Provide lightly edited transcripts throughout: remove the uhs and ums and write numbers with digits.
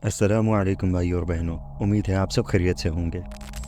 अस्सलामु अलैकुम भाई और बहनों, उम्मीद है आप सब खैरियत से होंगे।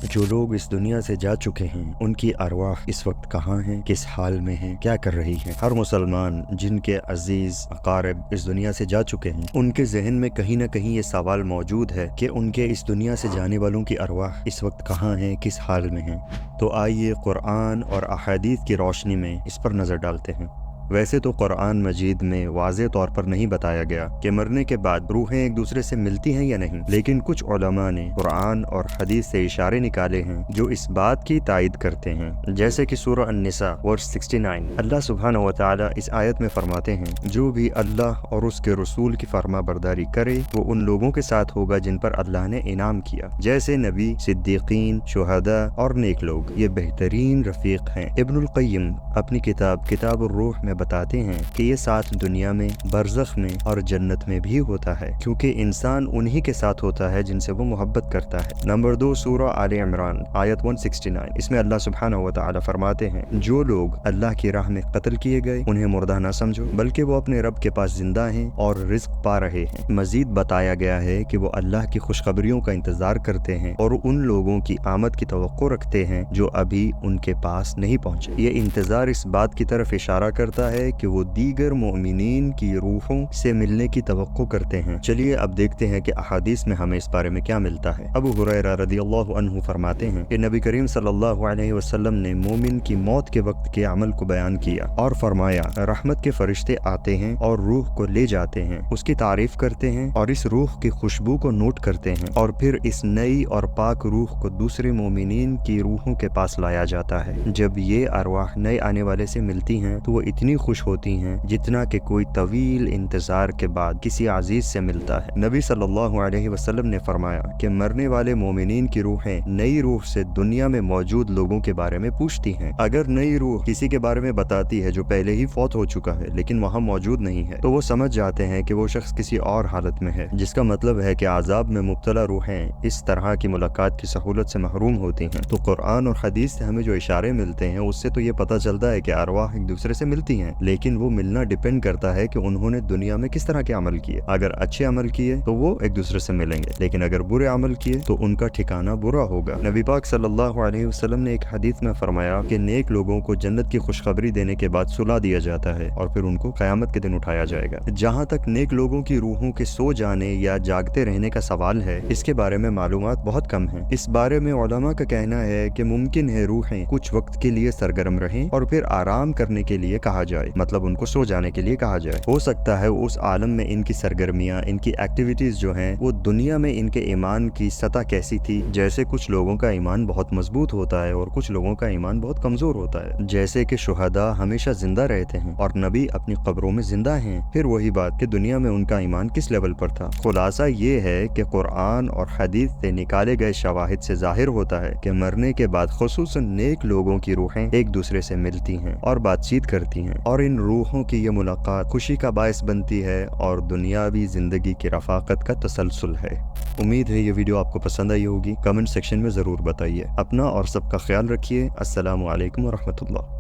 जो लोग इस दुनिया से जा चुके हैं उनकी अरवाह इस वक्त कहाँ हैं, किस हाल में हैं, क्या कर रही हैं। हर मुसलमान जिनके अजीज अकारिब इस दुनिया से जा चुके हैं उनके जहन में कहीं ना कहीं ये सवाल मौजूद है कि उनके इस दुनिया से जाने वालों की अरवाह इस वक्त कहाँ हैं, किस हाल में हैं। तो आइए कुरान और अहादीस की रोशनी में इस पर नज़र डालते हैं। वैसे तो कुरान मजीद में वाज़े तौर पर नहीं बताया गया कि मरने के बाद रूहें एक दूसरे से मिलती हैं या नहीं, लेकिन कुछ उलमा ने कुरान और हदीस से इशारे निकाले हैं जो इस बात की तायद करते हैं। जैसे कि सूरह अन-निसा वर्स 69 अल्लाह सुब्हानहू व तआला इस आयत में फरमाते हैं, जो भी अल्लाह और उसके रसूल की फरमा बरदारी करे वो उन लोगों के साथ होगा जिन पर अल्लाह ने इनाम किया, जैसे नबी, सिद्दीकीन, शुहदा और नेक लोग। ये बेहतरीन रफीक हैं। इब्नुल क़य्यिम अपनी किताब रूह में बताते हैं कि ये साथ दुनिया में, बरज़ख में और जन्नत में भी होता है, क्योंकि इंसान उन्हीं के साथ होता है जिनसे वो मोहब्बत करता है। नंबर 2 सूरह आले इमरान आयत 169, इसमें अल्लाह सुब्हानहू व तआला फरमाते हैं, जो लोग अल्लाह की राह में कत्ल किए गए उन्हें मुर्दा न समझो, बल्कि वो अपने रब के पास जिंदा हैं और रिज़्क पा रहे हैं। मजीद बताया गया है कि वो अल्लाह की खुशखबरियों का इंतजार करते हैं और उन लोगों की आमद की तवक्को रखते हैं जो अभी उनके पास नहीं पहुंचे। ये इंतजार इस बात की तरफ इशारा करता है कि वो दीगर मोमिनीन की रूहों से मिलने की तवक्को करते हैं। चलिए अब देखते हैं कि अहादीस में हमें इस बारे में क्या मिलता है। अबू हुरैरा रदियल्लाहु अन्हु फरमाते हैं कि नबी करीम सल्लल्लाहु अलैहि वसल्लम ने मोमिन की मौत के वक्त के अमल को बयान किया और फरमाया, रहमत के फरिश्ते आते हैं और रूह को ले जाते हैं, उसकी तारीफ करते हैं और इस रूह की खुशबू को नोट करते हैं, और फिर इस नई और पाक रूह को दूसरे मोमिनीन की रूहों के पास लाया जाता है। जब ये अरवाह नए आने वाले से मिलती हैं तो वो इतनी खुश होती हैं जितना कि कोई तवील इंतजार के बाद किसी अजीज से मिलता है। नबी सल्लल्लाहु अलैहि वसल्लम ने फरमाया कि मरने वाले मोमिनीन की रूहें नई रूह से दुनिया में मौजूद लोगों के बारे में पूछती हैं। अगर नई रूह किसी के बारे में बताती है जो पहले ही फौत हो चुका है लेकिन वहाँ मौजूद नहीं है, तो वो समझ जाते हैं कि वो शख्स किसी और हालत में है, जिसका मतलब है कि आजाब में मुब्तला रूहें इस तरह की मुलाकात की सहूलत से महरूम होती हैं। तो कुरान और हदीस से हमें जो इशारे मिलते हैं उससे तो ये पता चलता है कि अरवाह एक दूसरे से मिलती हैं, लेकिन वो मिलना डिपेंड करता है कि उन्होंने दुनिया में किस तरह के अमल किए। अगर अच्छे अमल किए तो वो एक दूसरे से मिलेंगे, लेकिन अगर बुरे अमल किए तो उनका ठिकाना बुरा होगा। नबी पाक सल्लल्लाहु अलैहि वसल्लम ने एक हदीस में फरमाया कि नेक लोगों को जन्नत की खुशखबरी देने के बाद सुला दिया जाता है और फिर उनको क़यामत के दिन उठाया जाएगा। जहाँ तक नेक लोगों की रूहों के सो जाने या जागते रहने का सवाल है, इसके बारे में मालूमात बहुत कम है। इस बारे में उलमा का कहना है कि मुमकिन है रूहें कुछ वक्त के लिए सरगर्म रहें और फिर आराम करने के लिए कहा जाए, मतलब उनको सो जाने के लिए कहा जाए। हो सकता है उस आलम में इनकी सरगर्मियां, इनकी एक्टिविटीज जो हैं वो दुनिया में इनके ईमान की सतह कैसी थी। जैसे कुछ लोगों का ईमान बहुत मजबूत होता है और कुछ लोगों का ईमान बहुत कमजोर होता है। जैसे कि शुहदा हमेशा जिंदा रहते हैं और नबी अपनी कब्रों में जिंदा हैं। फिर वही बात कि दुनिया में उनका ईमान किस लेवल पर था। खुलासा ये है कि कुरान और हदीस से निकाले गए शवाहिद से जाहिर होता है कि मरने के बाद खुसूसन नेक लोगों की रूहें एक दूसरे से मिलती हैं और बातचीत करती हैं, और इन रूहों की ये मुलाकात खुशी का बायस बनती है और दुनियावी जिंदगी की रफाकत का तसलसल है। उम्मीद है ये वीडियो आपको पसंद आई होगी। कमेंट सेक्शन में ज़रूर बताइए। अपना और सबका ख्याल रखिए। अस्सलामु अलैकुम व रहमतुल्लाह।